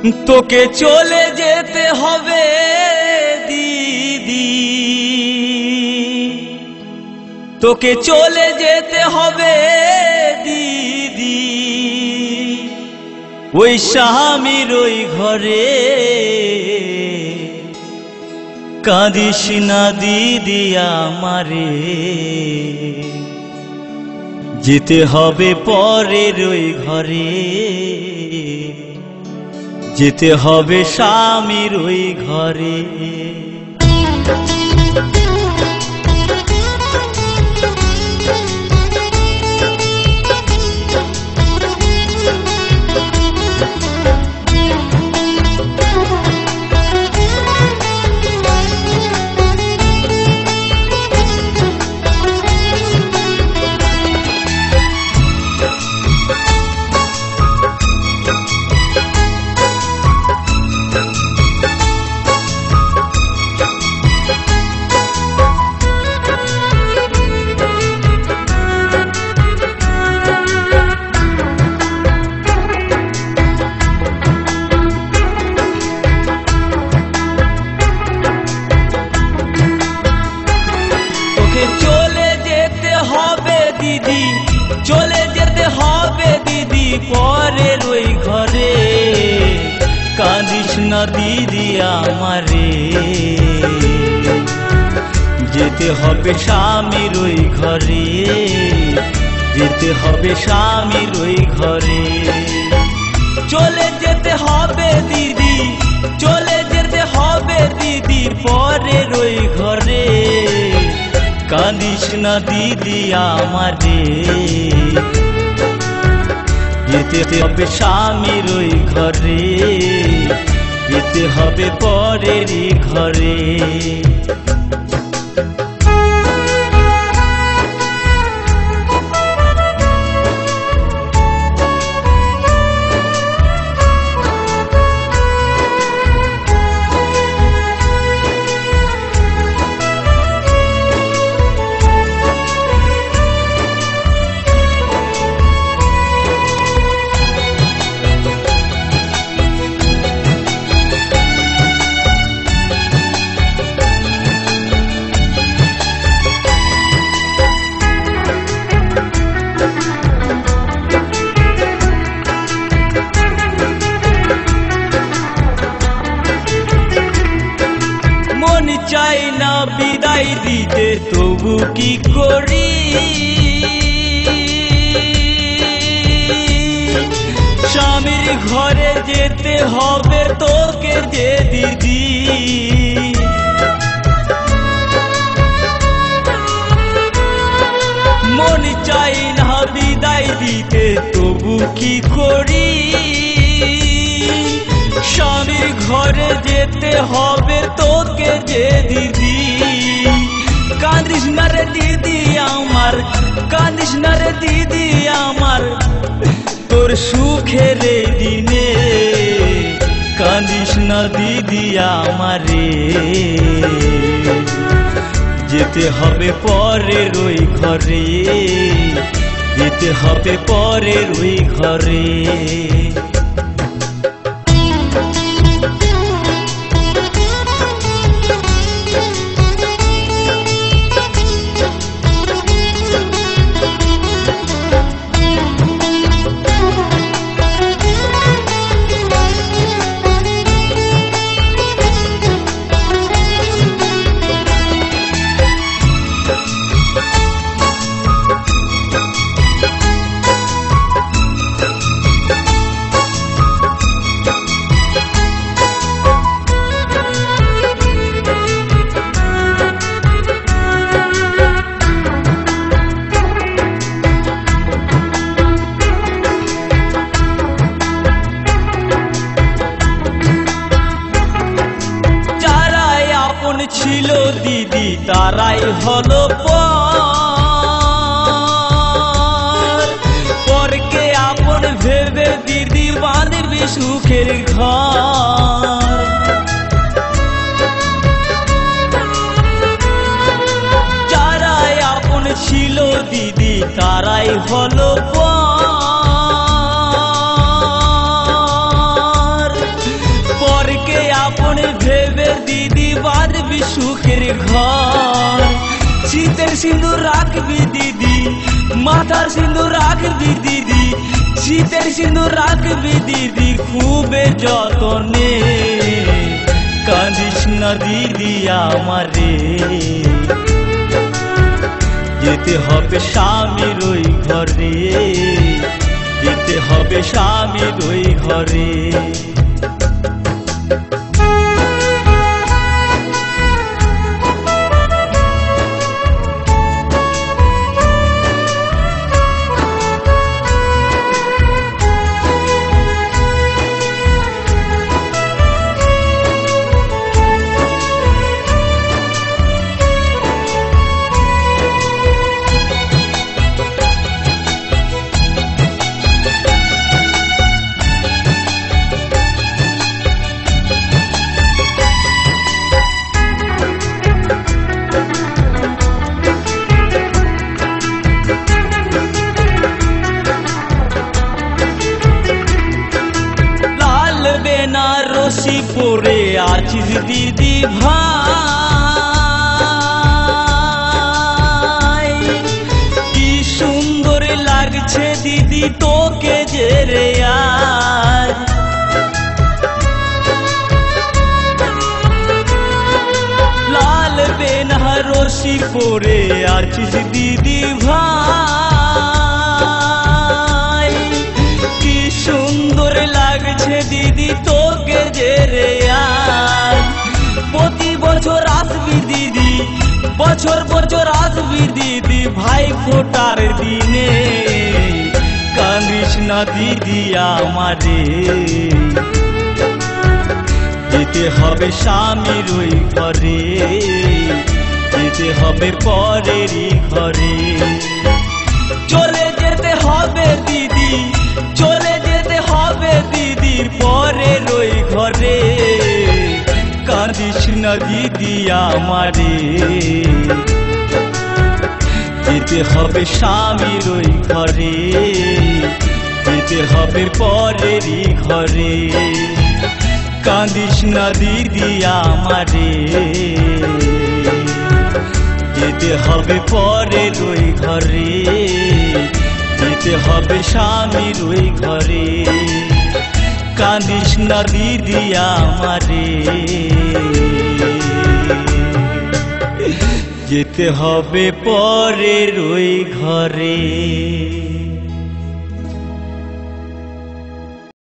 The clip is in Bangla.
তোকে চলে যেতে হবে দিদি, তোকে চলে যেতে হবে দিদি, ওই স্বামীর ওই ঘরে। কাঁদিস না দিদি আমারে, যেতে হবে পরের ওই ঘরে, যেতে হবে স্বামীর ওই ঘরে। চলে যেতে হবে দিদি পরের ওই ঘরে। কাঁদিস না দিদি আমারে, যেতে হবে স্বামীর ওই ঘরে, যেতে হবে স্বামীর ওই ঘরে। চলে যেতে হবে দিদি, চলে যেতে হবে দিদি পরের ওই ঘরে। কাঁদিস না দিদি আমারে, যেতে হবে স্বামীর ওই ঘরে, যেতে হবে পরেরই ঘরে। চাই না বিদায় দিতে, তবু কি করি? স্বামীর ঘরে যেতে হবে তোকে যে দিদি। মন চাই না বিদায় দিতে, তবু কি করি? স্বামীর ঘরে যেতে হবে তোকে যে দিদি। কাঁদিস না রে দিদি আমার, কাঁদিস না রে দিদি আমার, তোর সুখের দিনে। কাঁদিস না দিদি আমারে, যেতে হবে পরের ওই ঘরে, যেতে হবে পরের ওই ঘরে। ছিল দিদি তারাই হলো পরকে আপন ভেবে দিদি বাঁধবি সুখের ঘর। যারাই আপন ছিল দিদি তারাই হলো ঘর। শীতের সিঁদুর রাখবি দিদি, মাথার সিঁদুর রাখবি দিদি, শীতের সিঁদুর রাখবি দিদি খুবে যতনে। কাঁদিস না দিদি আমারে, যেতে হবে স্বামীর ওই ঘরে, যেতে হবে স্বামীর ওই ঘরে। বেনারসি পরে আছিস দিদি ভাই, কি সুন্দর লাগছে দিদি তোকে যে রে আজ। লাল বেনারসি পরে আছিস দিদি ভাই, কি সুন্দর লাগছে দিদি তোকে যে রে আজ। প্রতি বছর আসবি দিদি, বছর বছর আসবি দিদি ভাই ফোটার দিনে। কাঁদিস না দিদি আমারে, যেতে হবে স্বামীর ওই ঘরে, যেতে হবে পরেরই ঘরে। চলে যেতে হবে দিদি, চলে যেতে হবে দিদির পরের ওই ঘরে। কাঁদিস না দিদি আমারে, যেতে হবে স্বামীর ওই ঘরে, যেতে হবে পরেরই ঘরে। কাঁদিস না দিদি আমারে, যেতে হবে পরের ওই ঘরে, যেতে হবে স্বামীর ওই ঘরে। কাঁদিস না দিদি আমারে, যেতে হবে পরের ওই ঘরে।